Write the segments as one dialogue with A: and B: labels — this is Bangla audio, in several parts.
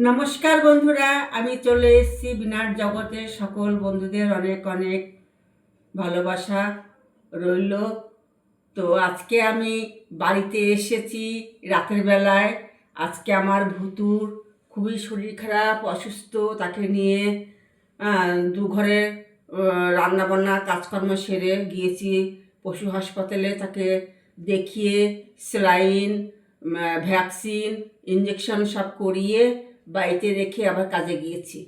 A: নমস্কার বন্ধুরা, আমি চলে এসেছি বিনার জগতে। সকল বন্ধুদের অনেক অনেক ভালোবাসা রইল। তো আজকে আমি বাড়িতে এসেছি রাতের বেলায়। আজকে আমার ভুতুর খুবই শরীর খারাপ, অসুস্থ। তাকে নিয়ে দুঘরে রান্নাবান্না কাজকর্ম সেরে গিয়েছি পশু হাসপাতালে। তাকে দেখিয়ে স্যালাইন, ভ্যাকসিন, ইঞ্জেকশন সব করিয়ে বাড়িতে রেখে আবার কাজে গিয়েছি।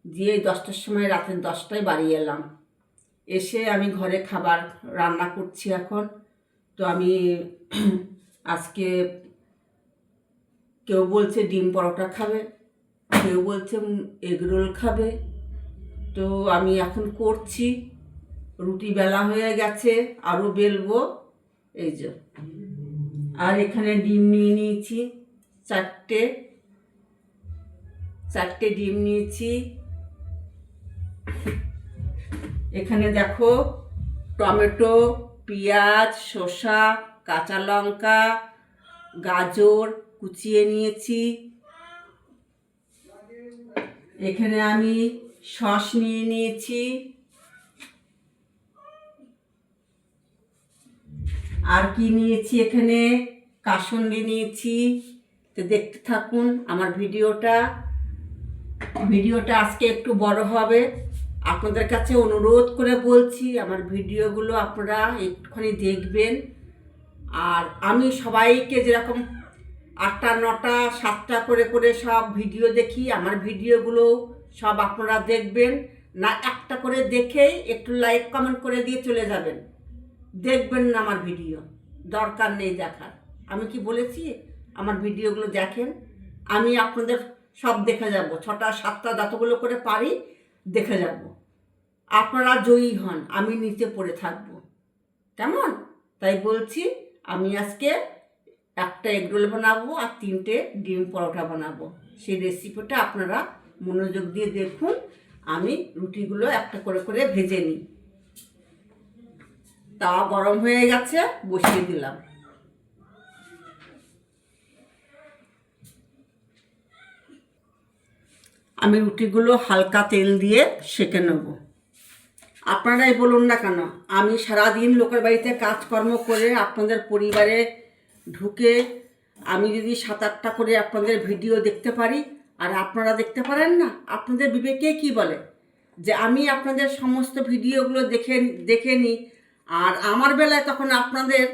A: গিয়ে 10টার সময়, রাতের 10টায় বাড়ি এলাম। এসে আমি ঘরে খাবার রান্না করছি এখন। তো আমি আজকে কেউ বলছে ডিম পরোটা খাবে, কেউ বলছে এগরোল খাবে। তো আমি এখন করছি। রুটি বেলা হয়ে গেছে, আরও বেলবো। এই যে, আর এখানে ডিম নিয়ে নিয়েছি চারটে ডিম নিয়েছি। এখানে দেখো টমেটো, পেঁয়াজ, শসা, কাঁচা লঙ্কা, গাজর কুচিয়ে নিয়েছি। এখানে আমি সস নিয়ে নিয়েছি। আর কি নিয়েছি, এখানে কাসুন্দি নিয়েছি। তো দেখতে থাকুন আমার ভিডিওটা আজকে একটু বড় হবে। আপনাদের কাছে অনুরোধ করে বলছি, আমার ভিডিওগুলো আপনারা একটুখানি দেখবেন। আর আমি সবাইকে যেরকম 8টা 9টা 7টা করে করে সব ভিডিও দেখি, আমার ভিডিওগুলো সব আপনারা দেখবেন না। একটা করে দেখেই একটু লাইক কমেন্ট করে দিয়ে চলে যাবেন, দেখবেন না আমার ভিডিও, দরকার নেই দেখার। আমি কি বলেছি? আমার ভিডিওগুলো দেখেন, আমি আপনাদের সব দেখে যাব। 6টা 7টা যতগুলো করে পারি দেখে যাব। আপনারা জয়ী হন, আমি নিচে পড়ে থাকব, কেমন? তাই বলছি, আমি আজকে একটা এগরোল বানাবো আর 3টে ডিম পরোটা বানাবো। সেই রেসিপিটা আপনারা মনোযোগ দিয়ে দেখুন। আমি রুটিগুলো একটা করে করে ভেজে নিই। তাওয়া গরম হয়ে গেছে, বসিয়ে দিলাম। আমি রুটিগুলো হালকা তেল দিয়ে সেঁকে নেব। আপনারাই বলুন না কেন, আমি সারাদিন লোকের বাড়িতে কাজকর্ম করে আপনাদের পরিবারে ঢুকে আমি যদি 7-8টা করে আপনাদের ভিডিও দেখতে পারি আর আপনারা দেখতে পারেন না, আপনাদের বিবেকে কি বলে যে আমি আপনাদের সমস্ত ভিডিওগুলো দেখে নিই। আর আমার বেলায় তখন আপনাদের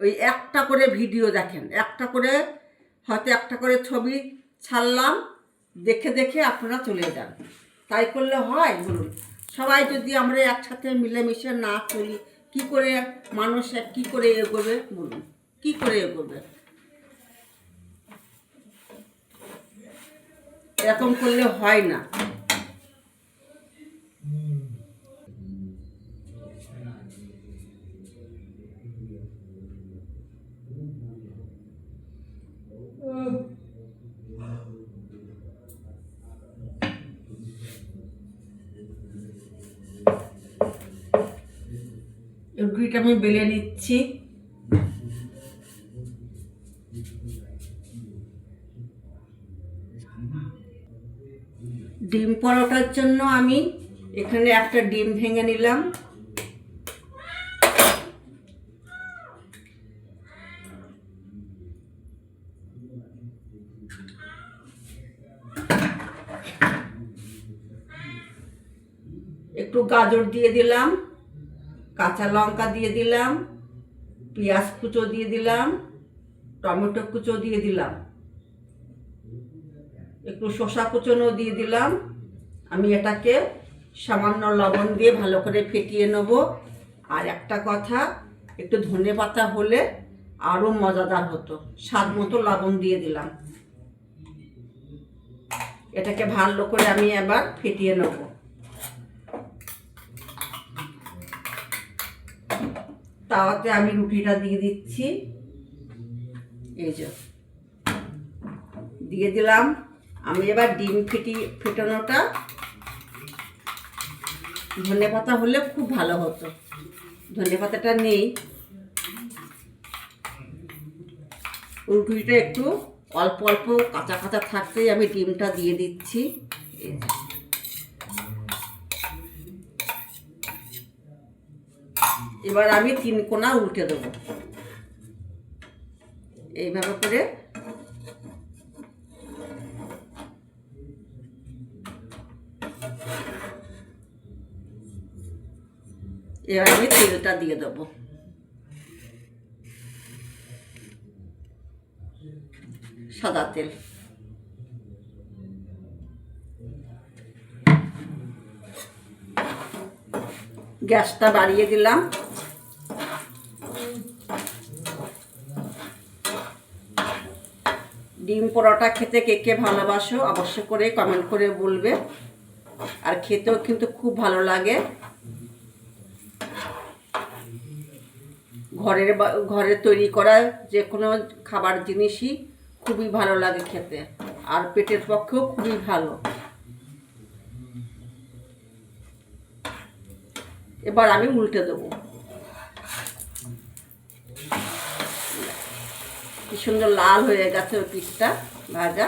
A: ওই একটা করে ভিডিও দেখেন, একটা করে হয়তো একটা করে ছবি ছাড়লাম, দেখে দেখে আপনারা চলে যান। তাই করলে হয় বলুন? সবাই যদি আমরা একসাথে মিলেমিশে না চলি, কি করে মানুষ কি করে এগোবে বলুন? কি করে এগোবে? এরকম করলে হয় না। রুটিটা আমি বেলে নিচ্ছি। ডিম পরোটার জন্য আমি এখানে একটা ডিম ভেঙে নিলাম। একটু গাজর দিয়ে দিলাম, কাঁচা লঙ্কা দিয়ে দিলাম, পেঁয়াজ কুচো দিয়ে দিলাম, টমেটো কুচো দিয়ে দিলাম, একটু শসা কুচোনো দিয়ে দিলাম। আমি এটাকে সামান্য লবণ দিয়ে ভালো করে ফেটিয়ে নেব। আর একটা কথা, একটু ধনে পাতা হলে আরও মজাদার হতো। স্বাদ মতো লবণ দিয়ে দিলাম। এটাকে ভালো করে আমি এবার ফেটিয়ে নেব। তাওয়াতে আমি রুটিটা দিয়ে দিচ্ছি। এই যে দিয়ে দিলাম। আমি এবার ডিম ফেটানোটা ধনে পাতা হলে খুব ভালো হতো, ধনে পাতাটা নেই। রুটিটা একটু অল্প অল্প কাঁচা কাঁচা থাকতেই আমি ডিমটা দিয়ে দিচ্ছি। এবার আমি 3 কোণা উল্টে দেবো এইভাবে করে। এবার আমি তেলটা দিয়ে দেবো। সাদা তেল। গ্যাসটা বাড়িয়ে দিলাম। ডিম পরোটা খেতে কে কে ভালোবাসো অবশ্য করে কমেন্ট করে বলবে। আর খেতেও কিন্তু খুব ভালো লাগে। ঘরে তৈরি করা যে কোনো খাবার জিনিসই খুবই ভালো লাগে খেতে, আর পেটের পক্ষেও খুবই ভালো। এবার আমি উল্টে দেবো। কি সুন্দর লাল হয়ে গেছে ওই পিসটা ভাজা।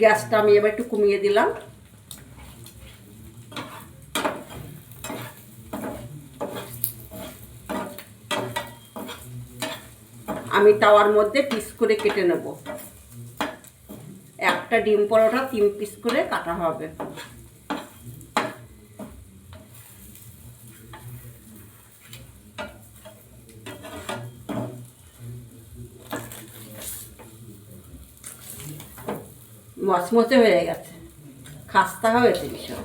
A: গ্যাসটা আমি এবার একটু কমিয়ে দিলাম। আমি তাওয়ার মধ্যে পিস করে কেটে নেব। একটা ডিম পরোটা 3 পিস করে কাটা হবে। মচমচে হয়ে গেছে, খাস্তা হয়েছে ভীষণ।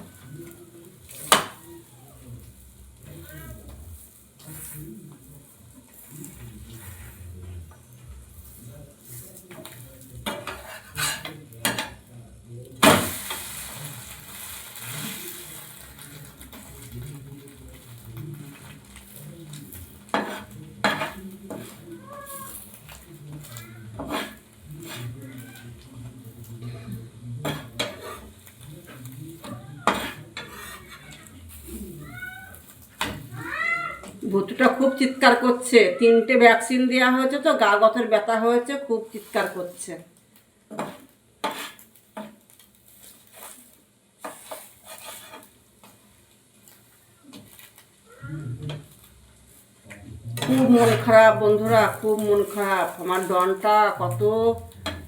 A: ভুতুটা খুব চিৎকার করছে। 3টে ভ্যাকসিন দেওয়া হয়েছে তো, গা গথের ব্যথা হয়েছে, খুব চিৎকার করছে। খুব মন খারাপ বন্ধুরা, খুব মন খারাপ। আমার ডনটা কত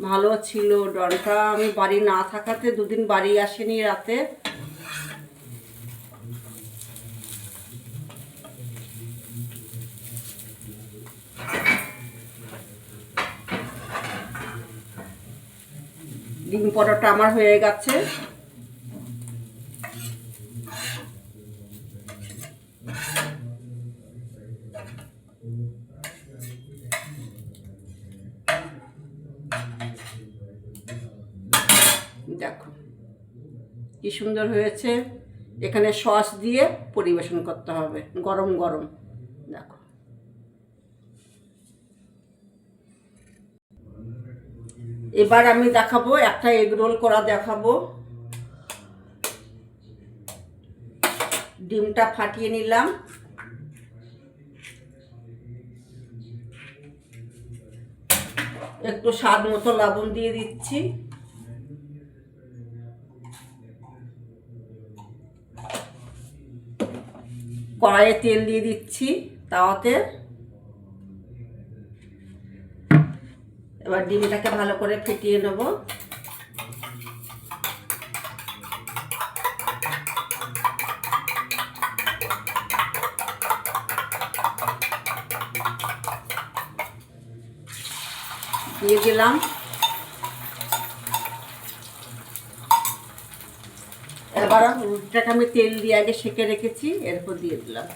A: ভালো ছিল। ডনটা আমি বাড়ি না থাকাতে 2 দিন বাড়ি আসেনি রাতে। ডিম পরোটা আমার হয়ে গেছে। দেখো কি সুন্দর হয়েছে। এখানে সস দিয়ে পরিবেশন করতে হবে গরম গরম। দেখো এবার আমি দেখাবো একটা এগ রোল করা দেখাবো। ডিমটা ফাটিয়ে নিলাম। একটু স্বাদ মতো লবণ দিয়ে দিচ্ছি। কড়াইয়ে তেল দিয়ে দিচ্ছি তাওয়াতে। এবার ডিমটাকে ভালো করে ফেটিয়ে নেব। দিয়ে দিলাম। এবার রুটিটাকে আমি তেল দিয়ে আগে সেঁকে রেখেছি, এরপর দিয়ে দিলাম।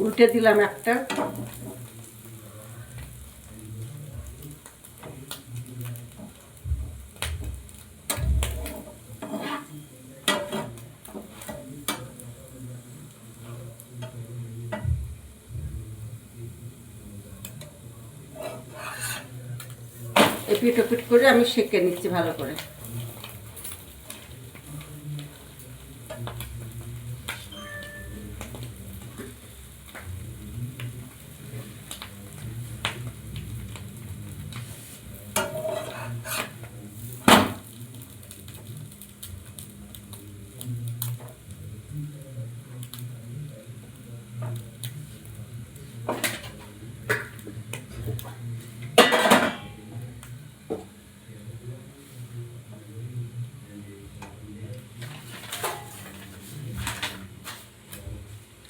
A: উল্টে দিলাম একটা। এপিট ওপিট করে আমি সেঁকে নিচ্ছি ভালো করে।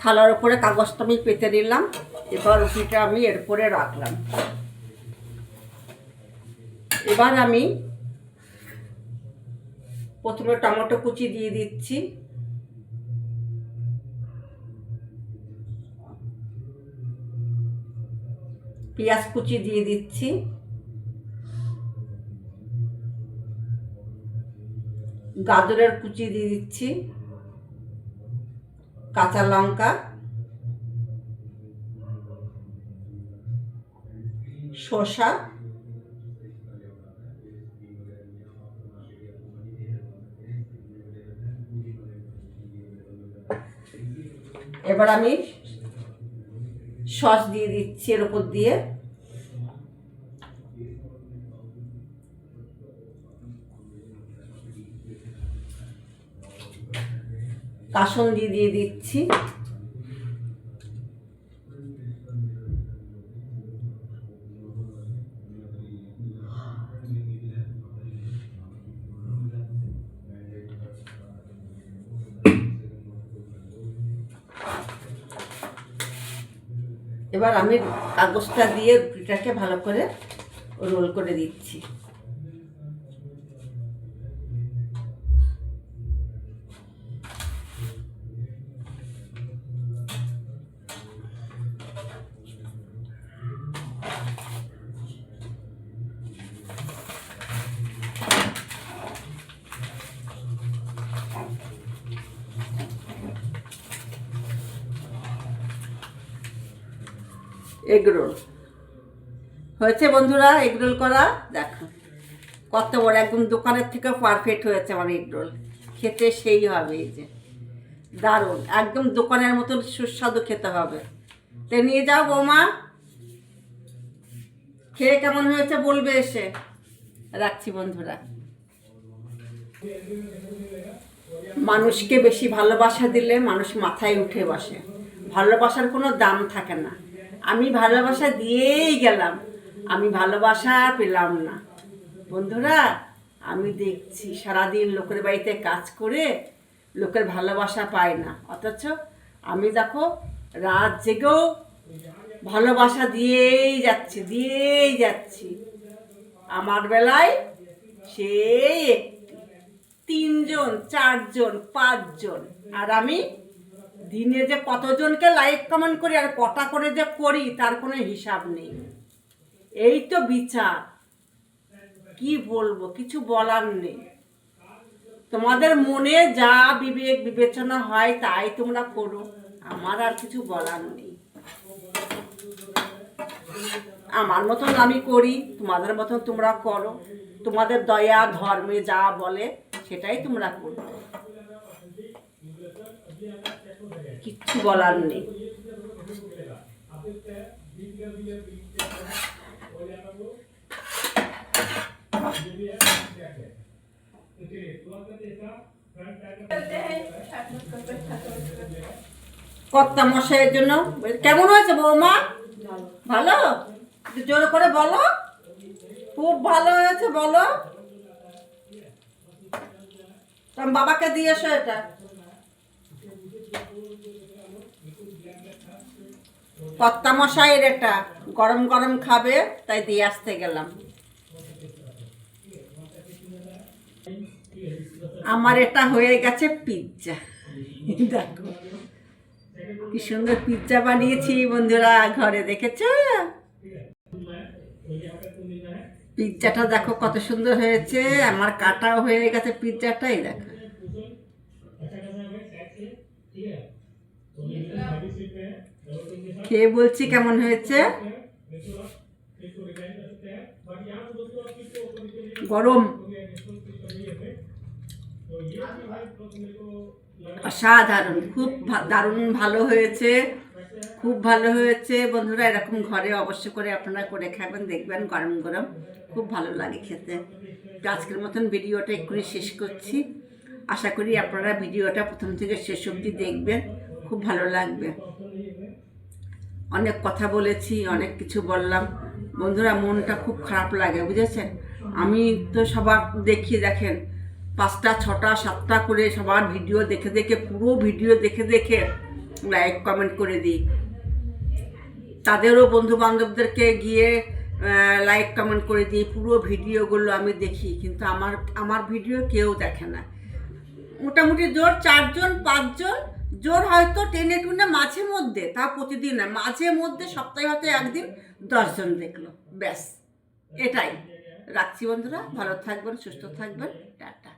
A: থালার উপরে কাগজটা আমি পেতে নিলাম। এবার রুটিটা আমি এর উপরে রাখলাম। এবার আমি প্রথমে টমেটো কুচি দিয়ে দিচ্ছি, পেঁয়াজ কুচি দিয়ে দিচ্ছি, গাজরের কুচি দিয়ে দিচ্ছি, কাঁচা লঙ্কা, শসা, এবার আমি সস দিয়ে দিচ্ছি এর উপর দিয়ে। কাসুন্দি দিয়ে দিচ্ছি। এবার আমি কাগজটা দিয়ে রুটিটাকে ভালো করে রোল করে দিচ্ছি। এগরোল হয়েছে বন্ধুরা, এগরোল করা দেখো কত বড়, একদম দোকানের থেকে পারফেক্ট হয়েছে আমার এগরোল। খেতে সেই হবে, এই যে দারুণ, একদম দোকানের মতন সুস্বাদু খেতে হবে। তো নিয়ে যাও বৌমা, খেয়ে কেমন হয়েছে বলবে এসে। রাখছি বন্ধুরা। মানুষকে বেশি ভালোবাসা দিলে মানুষ মাথায় উঠে বসে, ভালোবাসার কোনো দাম থাকে না। আমি ভালোবাসা দিয়েই গেলাম, আমি ভালোবাসা পেলাম না। বন্ধুরা, আমি দেখছি সারাদিন লোকের বাড়িতে কাজ করে লোকের ভালোবাসা পাই না, অথচ আমি দেখো রাত জেগেও ভালোবাসা দিয়েই যাচ্ছি। আমার বেলায় সেই 3 জন 4 জন 5 জন, আর আমি দিনে যে কতজনকে লাইক কমেন্ট করি আর কটা করে যে করি তার কোনো হিসাব নেই। এই তো বিচার, কি বলবো, কিছু বলার নেই। তোমাদের মনে যা বিবেক বিবেচনা হয় তাই তোমরা করো, আমার আর কিছু বলার নেই। আমার মতন আমি করি, তোমাদের মতন তোমরা করো, তোমাদের দয়া ধর্মে যা বলে সেটাই তোমরা করো, কিচ্ছু বলার নেই। কর্তা মশাইয়ের জন্য কেমন হয়েছে বৌমা? ভালো, জোর করে বলো, খুব ভালো হয়েছে বলো। তুমি বাবাকে দিয়ে এসো এটা। কর্তা মশাইয়ের এটা গরম গরম খাবে তাই দিয়ে আসতে গেলাম। আমার এটা হয়ে গেছে পিৎজা, দেখো কি সুন্দর পিৎজা বানিয়েছি বন্ধুরা ঘরে, দেখেছো? পিৎজাটা দেখো কত সুন্দর হয়েছে, আমার কাটাও হয়ে গেছে পিৎজাটাই দেখো। খেয়ে বলছি কেমন হয়েছে। গরম, অসাধারণ, খুব দারুণ ভালো হয়েছে, খুব ভালো হয়েছে বন্ধুরা। এরকম ঘরে অবশ্য করে আপনারা করে খাবেন, দেখবেন গরম গরম খুব ভালো লাগে খেতে। তো আজকের মতন ভিডিওটা এক্ষুনি শেষ করছি। আশা করি আপনারা ভিডিওটা প্রথম থেকে শেষ অবধি দেখবেন, খুব ভালো লাগবে। অনেক কথা বলেছি, অনেক কিছু বললাম বন্ধুরা, মনটা খুব খারাপ লাগে বুঝেছেন। আমি তো সবার দেখি, দেখেন 5টা 6টা 7টা করে সবার ভিডিও দেখে দেখে, পুরো ভিডিও দেখে দেখে লাইক কমেন্ট করে দিই। তাদেরও বন্ধু বান্ধবদেরকে গিয়ে লাইক কমেন্ট করে দিই, পুরো ভিডিওগুলো আমি দেখি, কিন্তু আমার ভিডিও কেউ দেখে না। মোটামুটি জোর 4জন 5জন, জোর হয়তো টেনে টুনে মাঝে মধ্যে, তা প্রতিদিন না, মাঝে মধ্যে সপ্তাহে হয়তো একদিন 10জন দেখলো, ব্যাস। এটাই। রাখছি বন্ধুরা, ভালো থাকবেন, সুস্থ থাকবেন, টাটা।